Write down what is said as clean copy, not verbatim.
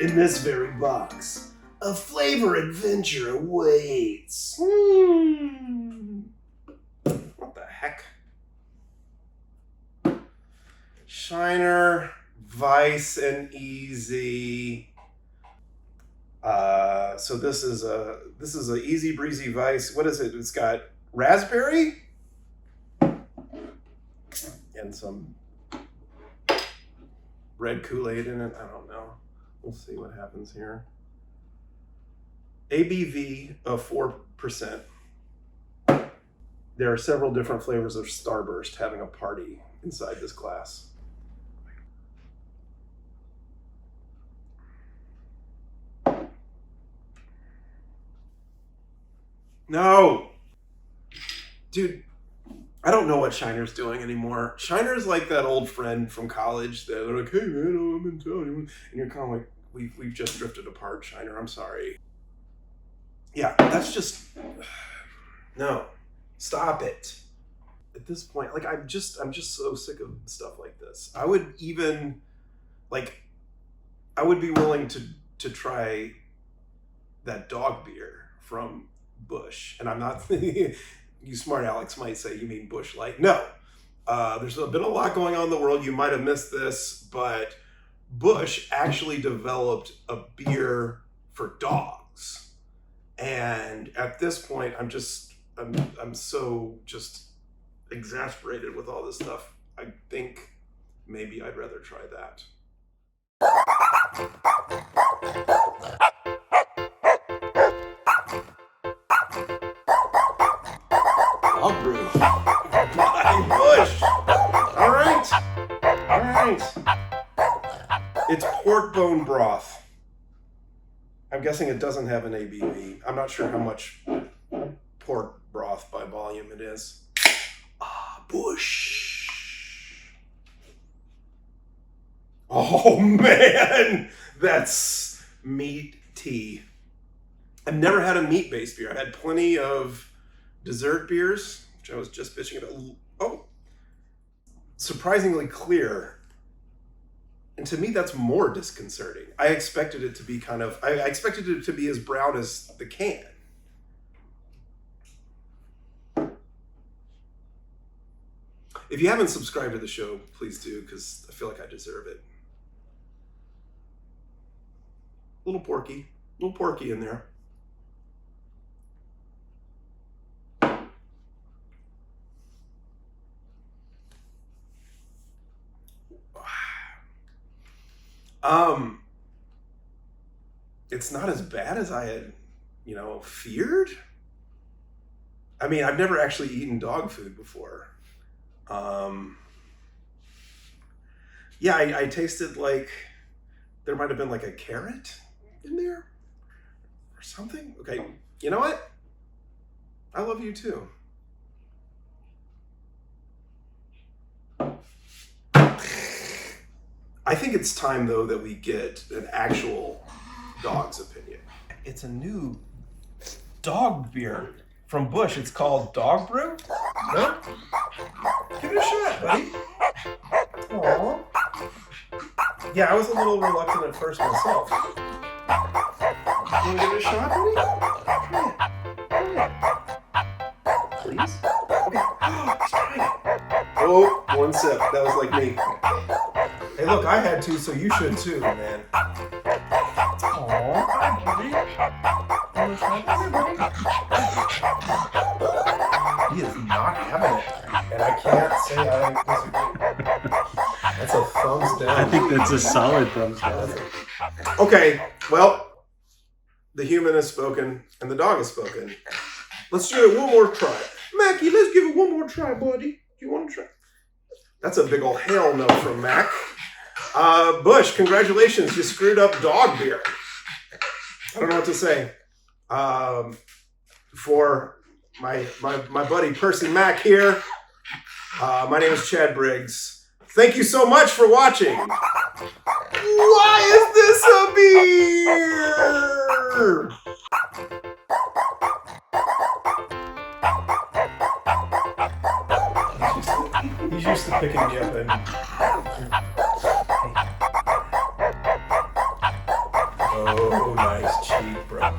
In this very box, a flavor adventure awaits. What the heck? Shiner, Vice, and Easy. So this is a easy breezy Vice. What is it? It's got raspberry and some red Kool-Aid in it. I don't know. We'll see what happens here. ABV of 4%. There are several different flavors of Starburst having a party inside this glass. No! Dude, I don't know what Shiner's doing anymore. Shiner's like that old friend from college that they're like, hey man, I'm in town. And you're kind of like, we've just drifted apart, Shiner. I'm sorry. Yeah, that's just, no, stop it. At this point, like, I'm just so sick of stuff like this. I would even, like, I would be willing to try that dog beer from Busch. And I'm not, you smart Alex might say, you mean Busch Light. No, there's been a lot going on in the world. You might have missed this, but Busch actually developed a beer for dogs. And at this point, I'm so just exasperated with all this stuff. I think maybe I'd rather try that. Dog Brew by Busch. All right. It's pork bone broth. I'm guessing it doesn't have an ABV. I'm not sure how much pork broth by volume it is. Busch. Oh man, that's meat tea. I've never had a meat-based beer. I've had plenty of dessert beers, which I was just bitching about. Oh, surprisingly clear. And to me, that's more disconcerting. I expected it to be I expected it to be as brown as the can. If you haven't subscribed to the show, please do, because I feel like I deserve it. A little porky in there. It's not as bad as I had, feared. I mean, I've never actually eaten dog food before. Yeah, I tasted like there might have been like a carrot in there or something. Okay, you know what? I love you too. I think it's time, though, that we get an actual dog's opinion. It's a new dog beer from Busch. It's called Dog Brew. No? Give it a shot, buddy. Aww. Yeah, I was a little reluctant at first myself. You want to give it a shot, buddy? Try it. Please? Okay. Let's try it. Oh, one sip. That was like me. Hey, look, I had to, so you should too, man. Aww. He is not having it. And I can't say I disagree. That's a thumbs down. I think that's a solid thumbs down. Okay, well, the human has spoken and the dog has spoken. Let's do it one more try. Mackie, let's give it one more try, buddy. You want to try? That's a big old hell no from Mack. Busch, congratulations. You screwed up dog beer. I don't know what to say. For my buddy Percy Mack here, my name is Chad Briggs. Thank you so much for watching. Why is this a beer? He's used to picking me up and Oh, nice cheek, bro.